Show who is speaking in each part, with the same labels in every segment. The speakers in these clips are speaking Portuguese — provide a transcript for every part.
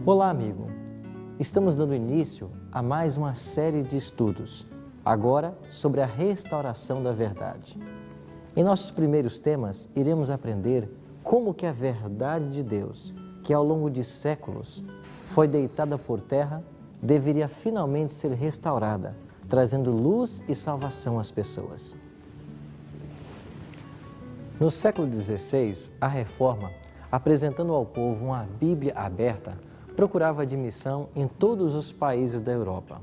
Speaker 1: Olá, amigo! Estamos dando início a mais uma série de estudos, agora sobre a restauração da verdade. Em nossos primeiros temas, iremos aprender como que a verdade de Deus, que ao longo de séculos foi deitada por terra, deveria finalmente ser restaurada, trazendo luz e salvação às pessoas. No século XVI, a Reforma, apresentando ao povo uma Bíblia aberta, procurava admissão em todos os países da Europa.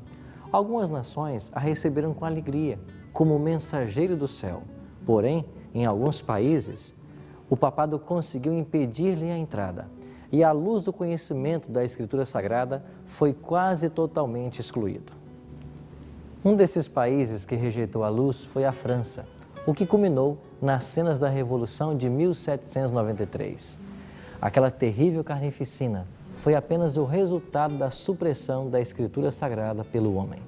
Speaker 1: Algumas nações a receberam com alegria, como mensageiro do céu. Porém, em alguns países, o papado conseguiu impedir-lhe a entrada e a luz do conhecimento da Escritura Sagrada foi quase totalmente excluído. Um desses países que rejeitou a luz foi a França, o que culminou nas cenas da Revolução de 1793. Aquela terrível carnificina foi apenas o resultado da supressão da Escritura Sagrada pelo homem.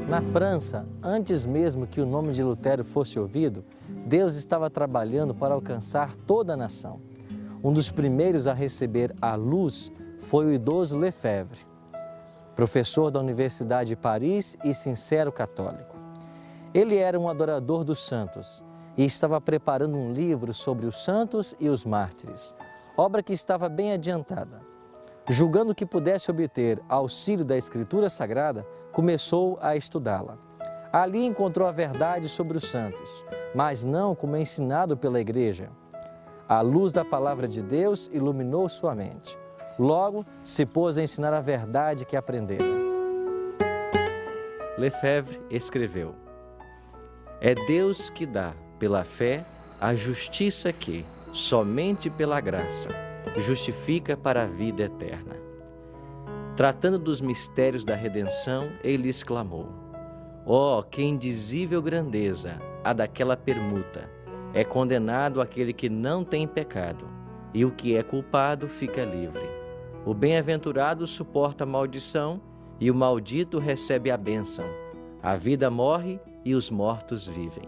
Speaker 1: Na França, antes mesmo que o nome de Lutero fosse ouvido, Deus estava trabalhando para alcançar toda a nação. Um dos primeiros a receber a luz foi o idoso Lefebvre, professor da Universidade de Paris e sincero católico. Ele era um adorador dos santos e estava preparando um livro sobre os santos e os mártires, obra que estava bem adiantada. Julgando que pudesse obter auxílio da Escritura Sagrada, começou a estudá-la. Ali encontrou a verdade sobre os santos, mas não como ensinado pela Igreja. A luz da Palavra de Deus iluminou sua mente. Logo, se pôs a ensinar a verdade que aprendera.
Speaker 2: Lefebvre escreveu: "É Deus que dá, pela fé, a justiça que, somente pela graça, justifica para a vida eterna." Tratando dos mistérios da redenção, ele exclamou: "Ó, que indizível grandeza a daquela permuta! É condenado aquele que não tem pecado, e o que é culpado fica livre. O bem-aventurado suporta a maldição, e o maldito recebe a bênção. A vida morre e os mortos vivem."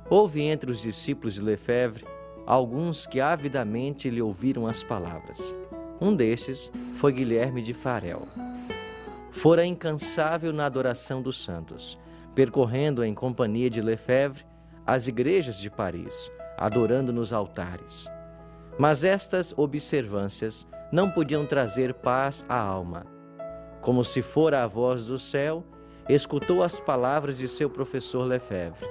Speaker 2: Houve entre os discípulos de Lefebvre alguns que avidamente lhe ouviram as palavras. Um desses foi Guilherme de Farel. Fora incansável na adoração dos santos, percorrendo em companhia de Lefebvre as igrejas de Paris, adorando nos altares. Mas estas observâncias não podiam trazer paz à alma. Como se fora a voz do céu, escutou as palavras de seu professor Lefebvre.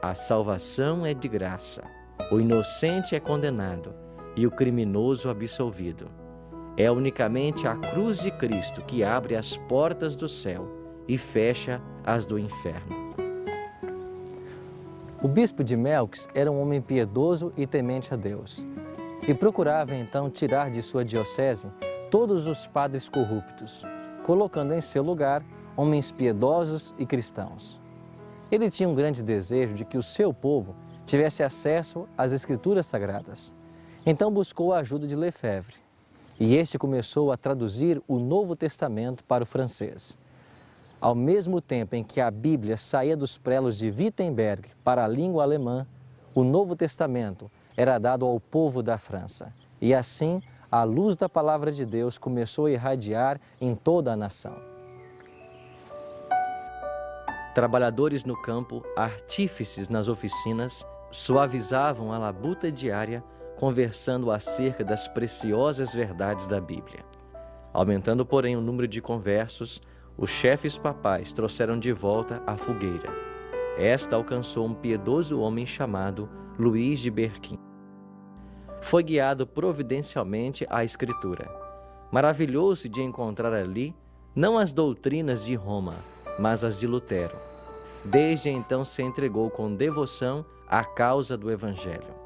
Speaker 2: A salvação é de graça, o inocente é condenado e o criminoso absolvido. É unicamente a cruz de Cristo que abre as portas do céu e fecha as do inferno.
Speaker 1: O bispo de Melx era um homem piedoso e temente a Deus, e procurava então tirar de sua diocese todos os padres corruptos, colocando em seu lugar homens piedosos e cristãos. Ele tinha um grande desejo de que o seu povo tivesse acesso às Escrituras Sagradas. Então buscou a ajuda de Lefebvre, e este começou a traduzir o Novo Testamento para o francês. Ao mesmo tempo em que a Bíblia saía dos prelos de Wittenberg para a língua alemã, o Novo Testamento era dado ao povo da França. E assim, a luz da palavra de Deus começou a irradiar em toda a nação.
Speaker 2: Trabalhadores no campo, artífices nas oficinas, suavizavam a labuta diária, conversando acerca das preciosas verdades da Bíblia. Aumentando, porém, o número de conversos, os chefes papais trouxeram de volta a fogueira. Esta alcançou um piedoso homem chamado Luís de Berquim. Foi guiado providencialmente à Escritura. Maravilhou-se de encontrar ali não as doutrinas de Roma, mas as de Lutero. Desde então se entregou com devoção à causa do Evangelho.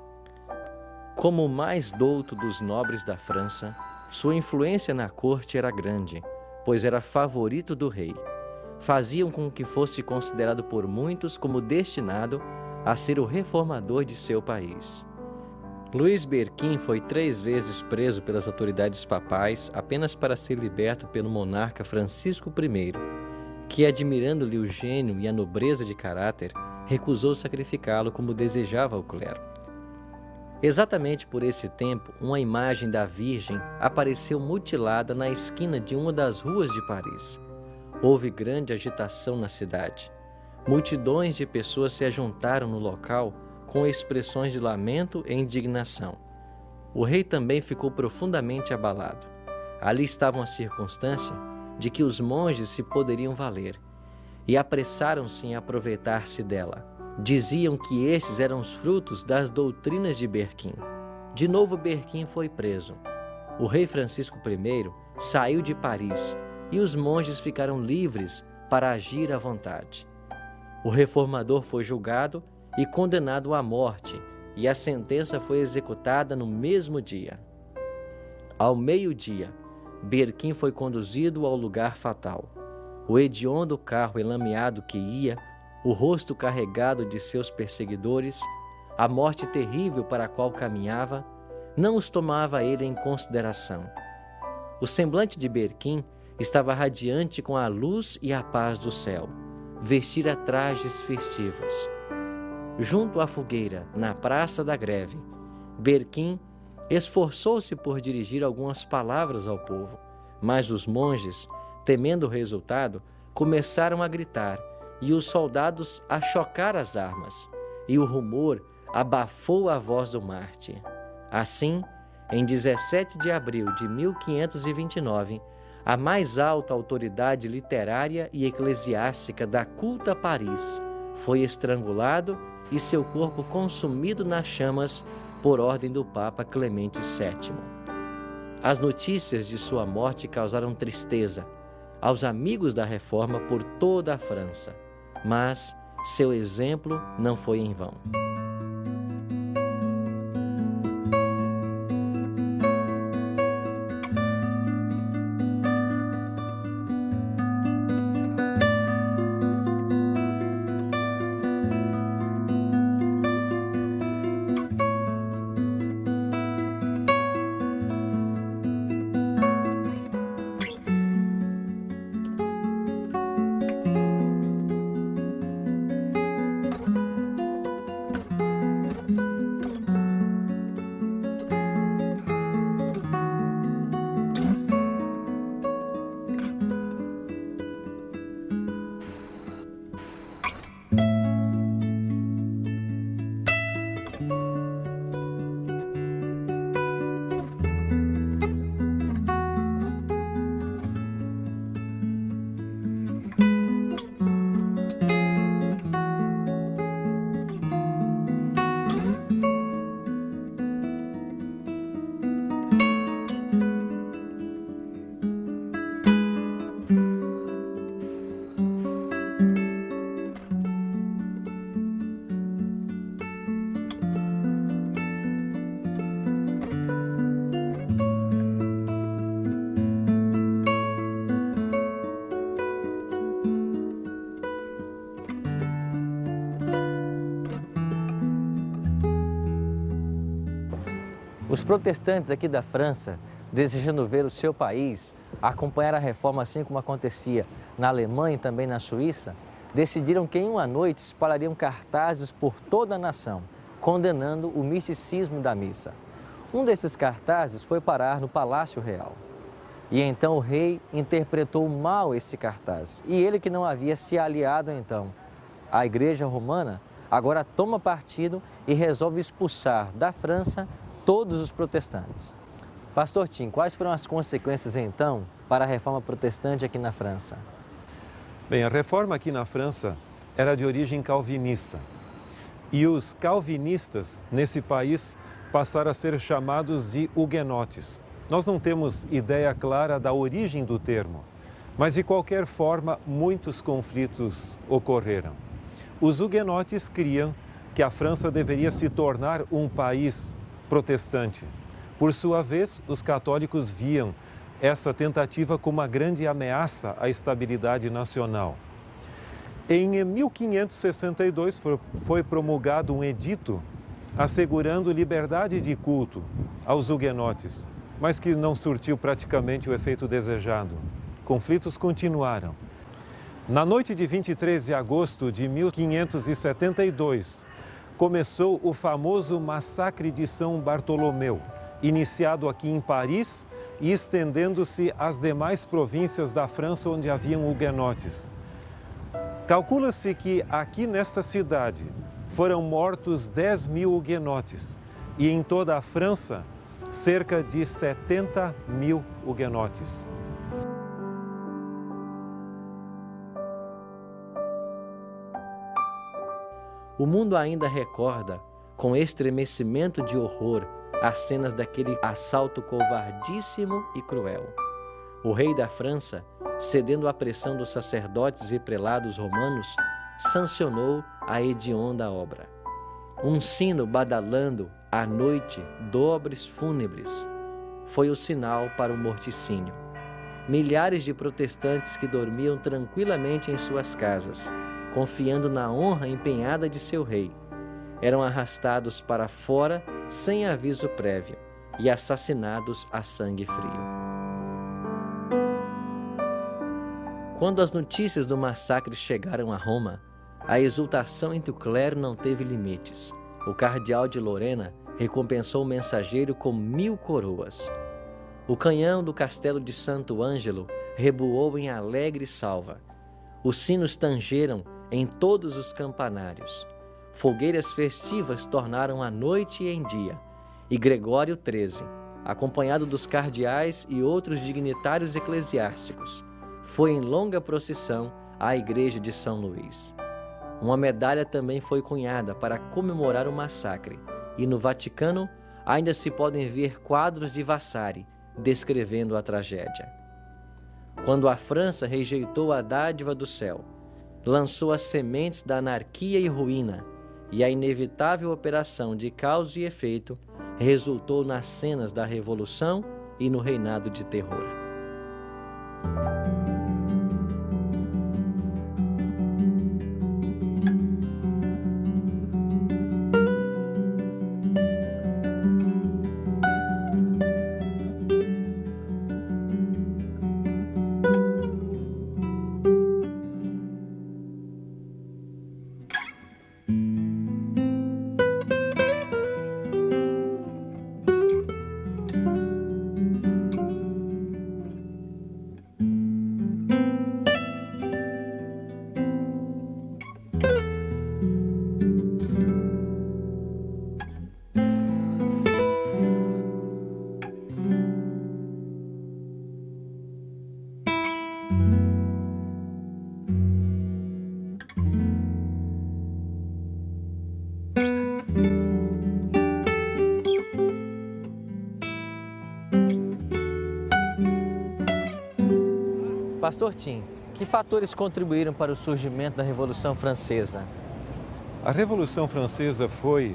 Speaker 2: Como o mais douto dos nobres da França, sua influência na corte era grande, pois era favorito do rei. Faziam com que fosse considerado por muitos como destinado a ser o reformador de seu país. Luís Berquim foi 3 vezes preso pelas autoridades papais apenas para ser liberto pelo monarca Francisco I, que, admirando-lhe o gênio e a nobreza de caráter, recusou sacrificá-lo como desejava o clero. Exatamente por esse tempo, uma imagem da Virgem apareceu mutilada na esquina de uma das ruas de Paris. Houve grande agitação na cidade. Multidões de pessoas se ajuntaram no local com expressões de lamento e indignação. O rei também ficou profundamente abalado. Ali estava a circunstância de que os monges se poderiam valer, e apressaram-se em aproveitar-se dela. Diziam que estes eram os frutos das doutrinas de Berquim. De novo Berquim foi preso. O rei Francisco I saiu de Paris e os monges ficaram livres para agir à vontade. O reformador foi julgado e condenado à morte, e a sentença foi executada no mesmo dia. Ao meio-dia, Berquim foi conduzido ao lugar fatal. O hediondo carro enlameado que ia, o rosto carregado de seus perseguidores, a morte terrível para a qual caminhava, não os tomava ele em consideração. O semblante de Berquim estava radiante com a luz e a paz do céu. Vestira trajes festivos. Junto à fogueira, na Praça da Greve, Berquim esforçou-se por dirigir algumas palavras ao povo, mas os monges, temendo o resultado, começaram a gritar e os soldados a chocar as armas, e o rumor abafou a voz do mártir. Assim, em 17 de abril de 1529, a mais alta autoridade literária e eclesiástica da culta Paris foi estrangulado e seu corpo consumido nas chamas por ordem do Papa Clemente VII. As notícias de sua morte causaram tristeza aos amigos da Reforma por toda a França, mas seu exemplo não foi em vão.
Speaker 1: Os protestantes aqui da França, desejando ver o seu país acompanhar a reforma assim como acontecia na Alemanha e também na Suíça, decidiram que em uma noite espalhariam cartazes por toda a nação, condenando o misticismo da missa. Um desses cartazes foi parar no Palácio Real. E então o rei interpretou mal esse cartaz. E ele, que não havia se aliado então à Igreja Romana, agora toma partido e resolve expulsar da França todos os protestantes. Pastor Tim, quais foram as consequências então para a reforma protestante aqui na França?
Speaker 3: Bem, a reforma aqui na França era de origem calvinista. E os calvinistas nesse país passaram a ser chamados de huguenotes. Nós não temos ideia clara da origem do termo, mas de qualquer forma muitos conflitos ocorreram. Os huguenotes criam que a França deveria se tornar um país protestante. Por sua vez, os católicos viam essa tentativa como uma grande ameaça à estabilidade nacional. Em 1562 foi promulgado um edito assegurando liberdade de culto aos huguenotes, mas que não surtiu praticamente o efeito desejado. Conflitos continuaram. Na noite de 23 de agosto de 1572, começou o famoso Massacre de São Bartolomeu, iniciado aqui em Paris e estendendo-se às demais províncias da França onde haviam huguenotes. Calcula-se que aqui nesta cidade foram mortos 10.000 huguenotes e em toda a França cerca de 70.000 huguenotes.
Speaker 2: O mundo ainda recorda, com estremecimento de horror, as cenas daquele assalto covardíssimo e cruel. O rei da França, cedendo à pressão dos sacerdotes e prelados romanos, sancionou a hedionda obra. Um sino badalando à noite dobres fúnebres foi o sinal para o morticínio. Milhares de protestantes que dormiam tranquilamente em suas casas, confiando na honra empenhada de seu rei, eram arrastados para fora sem aviso prévio e assassinados a sangue frio. Quando as notícias do massacre chegaram a Roma, a exultação entre o clero não teve limites. O cardeal de Lorena recompensou o mensageiro com 1000 coroas. O canhão do castelo de Santo Ângelo reboou em alegre salva. Os sinos tangeram em todos os campanários. Fogueiras festivas tornaram a noite em dia. E Gregório XIII, acompanhado dos cardeais e outros dignitários eclesiásticos, foi em longa procissão à igreja de São Luís. Uma medalha também foi cunhada para comemorar o massacre, e no Vaticano ainda se podem ver quadros de Vasari descrevendo a tragédia. Quando a França rejeitou a dádiva do céu, lançou as sementes da anarquia e ruína, e a inevitável operação de causa e efeito resultou nas cenas da Revolução e no reinado de terror.
Speaker 1: Pastor Tim, que fatores contribuíram para o surgimento da Revolução Francesa?
Speaker 3: A Revolução Francesa foi,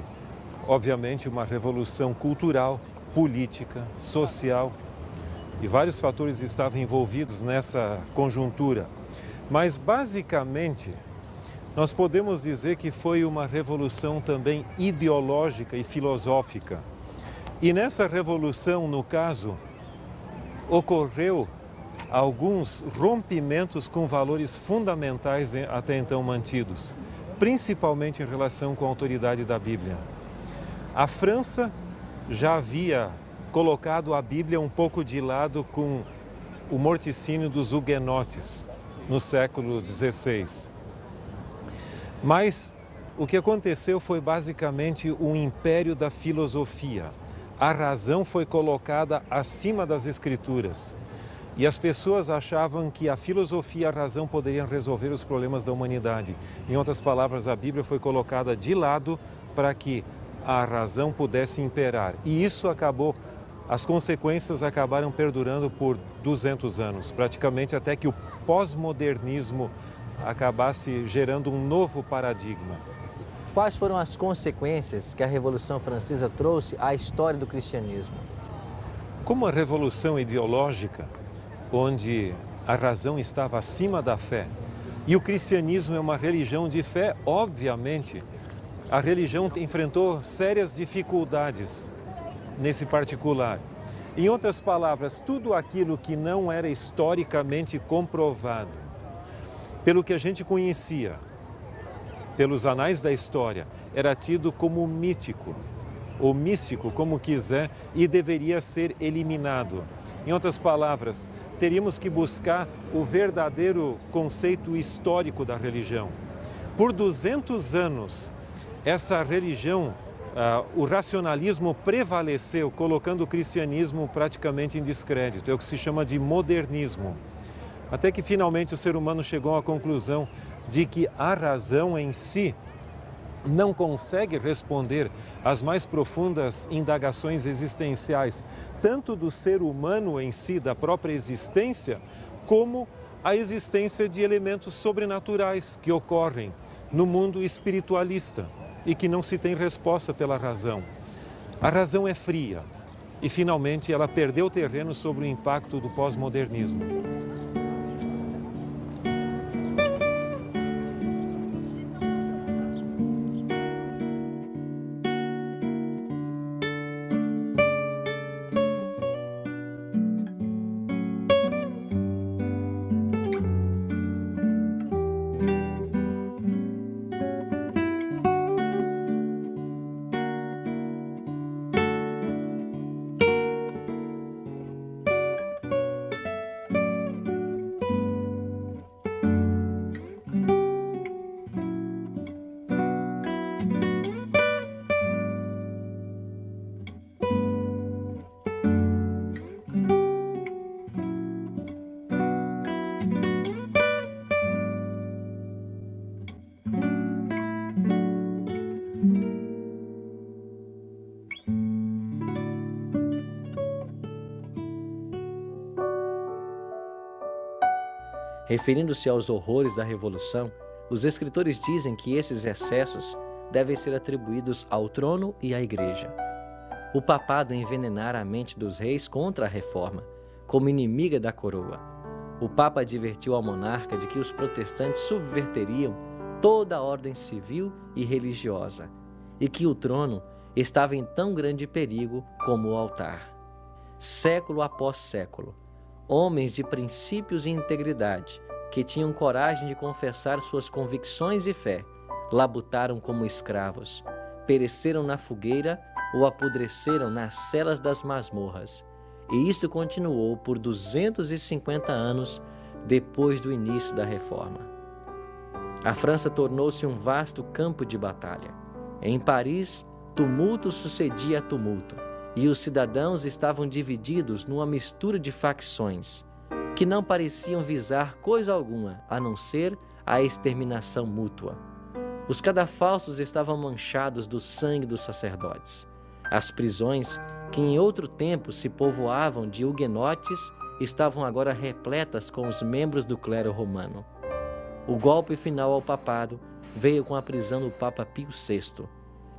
Speaker 3: obviamente, uma revolução cultural, política, social, e vários fatores estavam envolvidos nessa conjuntura. Mas, basicamente, nós podemos dizer que foi uma revolução também ideológica e filosófica. E nessa revolução, no caso, ocorreu alguns rompimentos com valores fundamentais até então mantidos, principalmente em relação com a autoridade da Bíblia. A França já havia colocado a Bíblia um pouco de lado com o morticínio dos huguenotes no século XVI. Mas o que aconteceu foi basicamente um império da filosofia. A razão foi colocada acima das escrituras. E as pessoas achavam que a filosofia e a razão poderiam resolver os problemas da humanidade. Em outras palavras, a Bíblia foi colocada de lado para que a razão pudesse imperar. E isso acabou, as consequências acabaram perdurando por 200 anos, praticamente até que o pós-modernismo acabasse gerando um novo paradigma.
Speaker 1: Quais foram as consequências que a Revolução Francesa trouxe à história do cristianismo?
Speaker 3: Como a revolução ideológica, onde a razão estava acima da fé, e o cristianismo é uma religião de fé, obviamente, a religião enfrentou sérias dificuldades nesse particular. Em outras palavras, tudo aquilo que não era historicamente comprovado, pelo que a gente conhecia, pelos anais da história, era tido como mítico, ou místico, como quiser, e deveria ser eliminado. Em outras palavras, teríamos que buscar o verdadeiro conceito histórico da religião. Por 200 anos, essa religião, o racionalismo prevaleceu, colocando o cristianismo praticamente em descrédito. É o que se chama de modernismo. Até que finalmente o ser humano chegou à conclusão de que a razão em si não consegue responder às mais profundas indagações existenciais, tanto do ser humano em si, da própria existência, como a existência de elementos sobrenaturais que ocorrem no mundo espiritualista e que não se tem resposta pela razão. A razão é fria e, finalmente, ela perdeu terreno sobre o impacto do pós-modernismo.
Speaker 1: Referindo-se aos horrores da Revolução, os escritores dizem que esses excessos devem ser atribuídos ao trono e à Igreja. O papado envenenara a mente dos reis contra a reforma, como inimiga da coroa. O Papa advertiu ao monarca de que os protestantes subverteriam toda a ordem civil e religiosa, e que o trono estava em tão grande perigo como o altar. Século após século, homens de princípios e integridade, que tinham coragem de confessar suas convicções e fé, labutaram como escravos, pereceram na fogueira ou apodreceram nas celas das masmorras. E isso continuou por 250 anos depois do início da Reforma. A França tornou-se um vasto campo de batalha. Em Paris, tumulto sucedia a tumulto, e os cidadãos estavam divididos numa mistura de facções, que não pareciam visar coisa alguma, a não ser a exterminação mútua. Os cadafalsos estavam manchados do sangue dos sacerdotes. As prisões, que em outro tempo se povoavam de huguenotes, estavam agora repletas com os membros do clero romano. O golpe final ao papado veio com a prisão do Papa Pio VI.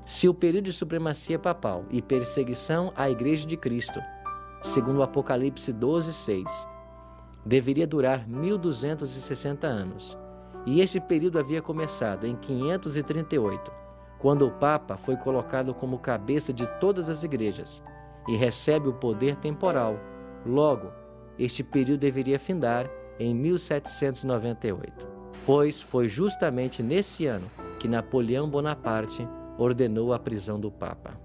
Speaker 1: Se o período de supremacia papal e perseguição à Igreja de Cristo, segundo o Apocalipse 12:6, deveria durar 1260 anos, e esse período havia começado em 538, quando o Papa foi colocado como cabeça de todas as igrejas,
Speaker 2: e recebe o poder temporal. Logo, este período deveria findar em 1798, pois foi justamente nesse ano que Napoleão Bonaparte ordenou a prisão do Papa.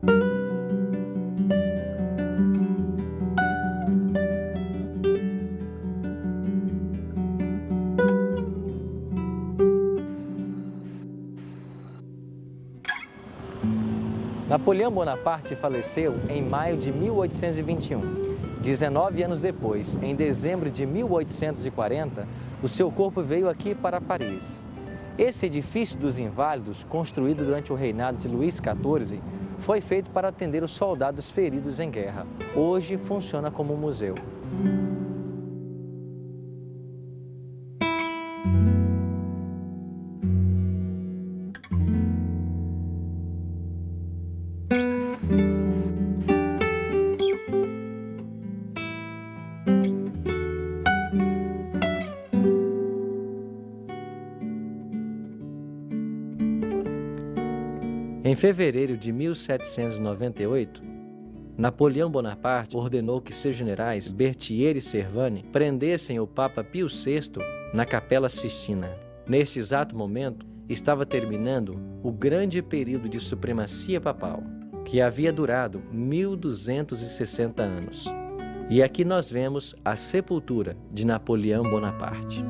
Speaker 1: Napoleão Bonaparte faleceu em maio de 1821. 19 anos depois, em dezembro de 1840, o seu corpo veio aqui para Paris. Esse edifício dos Inválidos, construído durante o reinado de Luís XIV, foi feito para atender os soldados feridos em guerra. Hoje funciona como um museu.
Speaker 2: Em fevereiro de 1798, Napoleão Bonaparte ordenou que seus generais Berthier e Servane prendessem o Papa Pio VI na Capela Sistina. Nesse exato momento, estava terminando o grande período de supremacia papal, que havia durado 1260 anos. E aqui nós vemos a sepultura de Napoleão Bonaparte.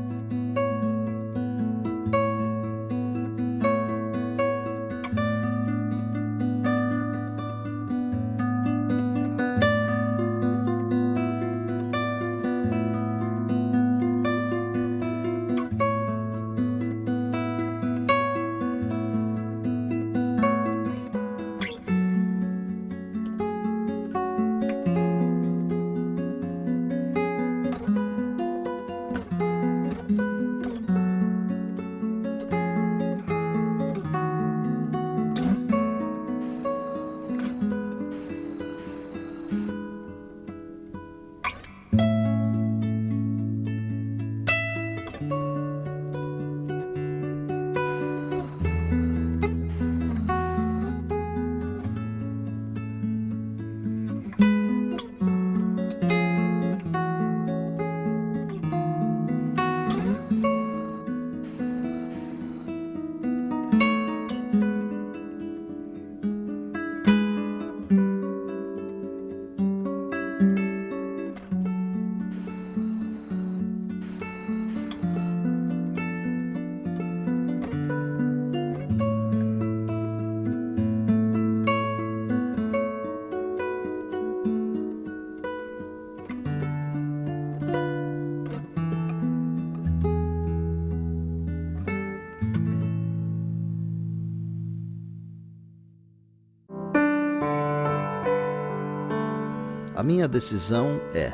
Speaker 4: A minha decisão é: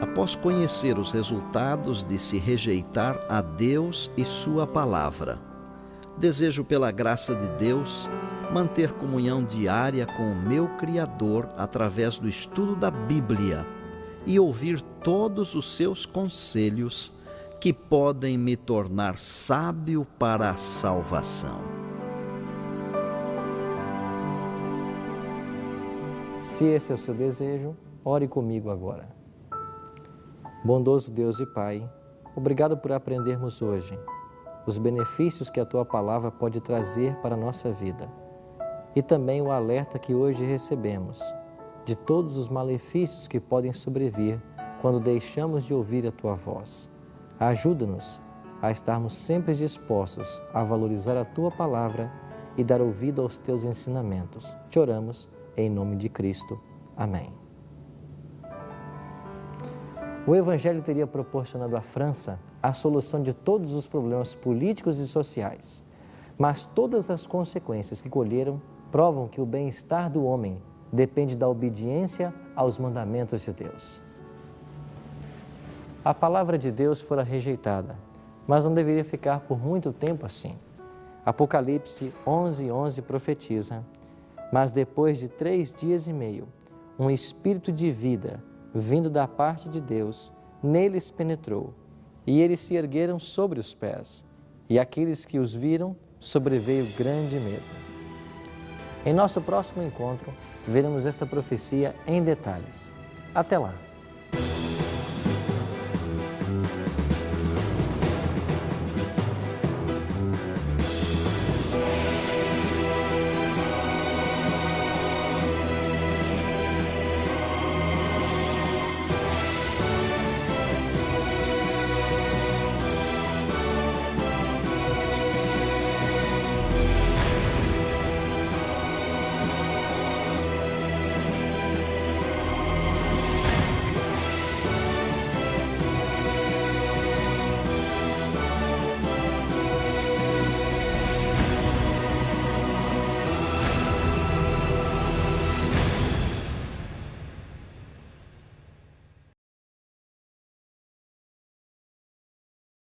Speaker 4: após conhecer os resultados de se rejeitar a Deus e Sua palavra, desejo, pela graça de Deus, manter comunhão diária com o meu Criador através do estudo da Bíblia e ouvir todos os seus conselhos que podem me tornar sábio para a salvação.
Speaker 1: Se esse é o seu desejo, ore comigo agora. Bondoso Deus e Pai, obrigado por aprendermos hoje os benefícios que a Tua palavra pode trazer para a nossa vida e também o alerta que hoje recebemos de todos os malefícios que podem sobrevir quando deixamos de ouvir a Tua voz. Ajuda-nos a estarmos sempre dispostos a valorizar a Tua palavra e dar ouvido aos Teus ensinamentos. Te oramos em nome de Cristo. Amém. O Evangelho teria proporcionado à França a solução de todos os problemas políticos e sociais, mas todas as consequências que colheram provam que o bem-estar do homem depende da obediência aos mandamentos de Deus. A palavra de Deus fora rejeitada, mas não deveria ficar por muito tempo assim. Apocalipse 11:11 profetiza: mas depois de 3 dias e meio, um espírito de vida, vindo da parte de Deus, neles penetrou, e eles se ergueram sobre os pés, e aqueles que os viram sobreveio grande medo. Em nosso próximo encontro, veremos esta profecia em detalhes. Até lá!